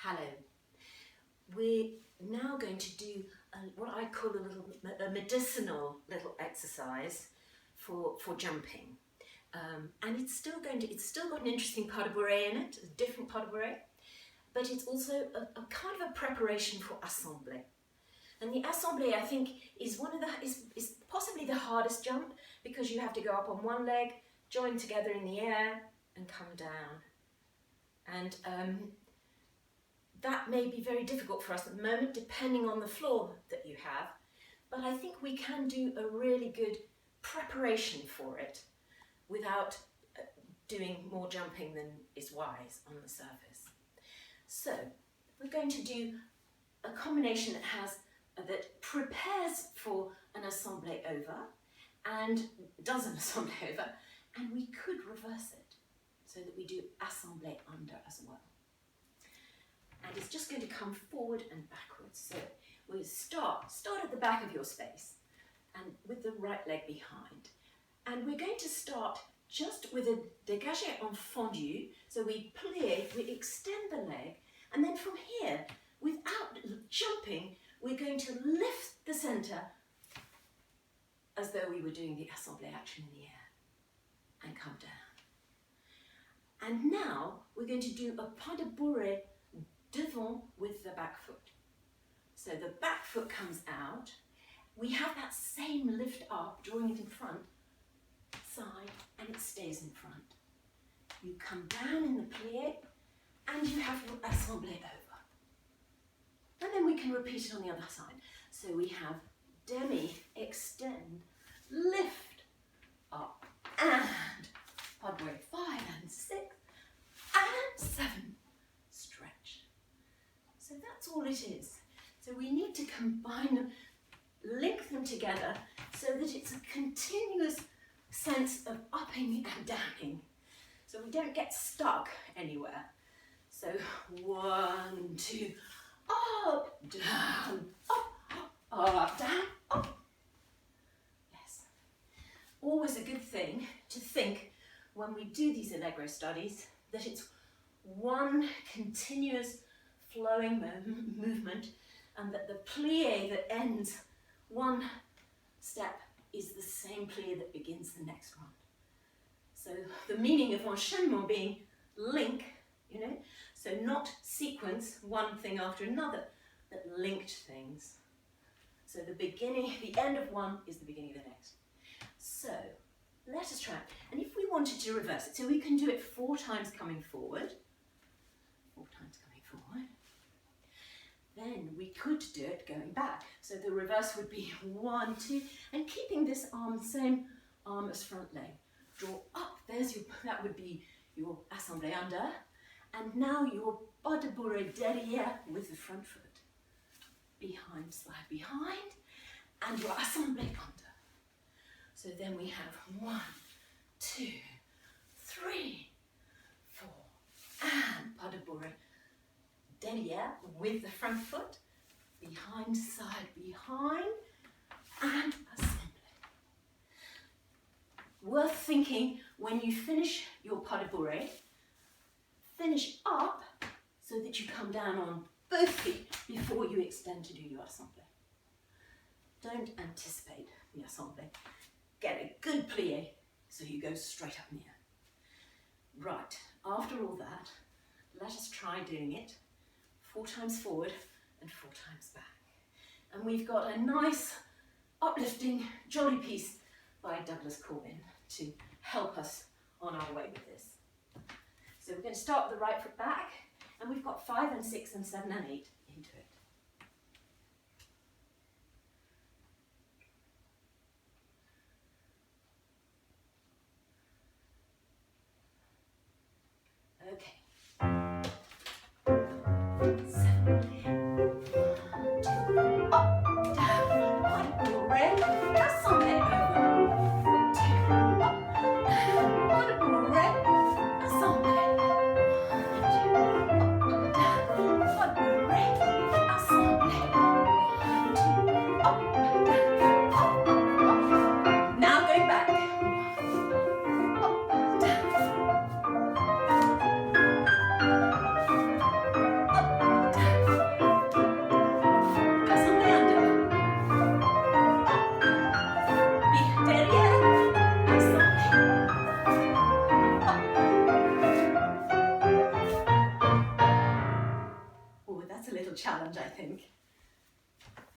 Hello. We're now going to do what I call a medicinal little exercise for jumping. And it's still got an interesting pas de bourrée in it, a different pas de bourrée, but it's also a kind of a preparation for assemblé. And the assemblé, I think, is is possibly the hardest jump, because you have to go up on one leg, join together in the air, and come down. And that may be very difficult for us at the moment, depending on the floor that you have. But I think we can do a really good preparation for it without doing more jumping than is wise on the surface. So we're going to do a combination that prepares for an assemblé over and does an assemblé over, and we could reverse it so that we do assemblé under as well. And it's just going to come forward and backwards. So we start at the back of your space and with the right leg behind. And we're going to start just with a dégagé en fendu. So we plie, we extend the leg, and then from here, without jumping, we're going to lift the center as though we were doing the assemblé action in the air and come down. And now we're going to do a pas de bourrée devant with the back foot. So the back foot comes out. We have that same lift up, drawing it in front, side, and it stays in front. You come down in the plie, and you have your assemblé over. And then we can repeat it on the other side. So we have demi, extend, lift, up, and pas de bourrée 5 and 6 and 7, stretch. So that's all it is. So we need to combine them, link them together so that it's a continuous sense of upping and downing, so we don't get stuck anywhere. So 1, 2, up, down, up, down, up. Yes. Always a good thing to think when we do these allegro studies that it's one continuous flowing movement, and that the plie that ends one step is the same plie that begins the next one. So the meaning of enchaînement being link, so not sequence one thing after another, but linked things. So the end of one is the beginning of the next. So let us try it. And if we wanted to reverse it, so we can do it 4 times coming forward, 4 times coming forward. Then we could do it going back. So the reverse would be 1, 2, and keeping this arm, same arm as front leg. Draw up, that would be your assemblé under. And now your pas de bourrée derrière with the front foot. Behind, slide behind, and your assemblé under. So then we have 1, 2, 3, 4, and pas de bourrée derrière with the front foot, behind, side, behind, and assemblé. Worth thinking when you finish your pas de bourrée, finish up so that you come down on both feet before you extend to do your assemblé. Don't anticipate the assemblé. Get a good plie so you go straight up in the air. Right, after all that, let us try doing it 4 times forward and 4 times back. And we've got a nice uplifting jolly piece by Douglas Corbin to help us on our way with this. So we're going to start with the right foot back, and we've got 5 and 6 and 7 and 8 into it. Okay. 7, 2, up, down, pas de bourrée, assemblé over, 2, up, pas de bourrée, assemblé, 2, up, down, pas de bourrée, challenge, I think.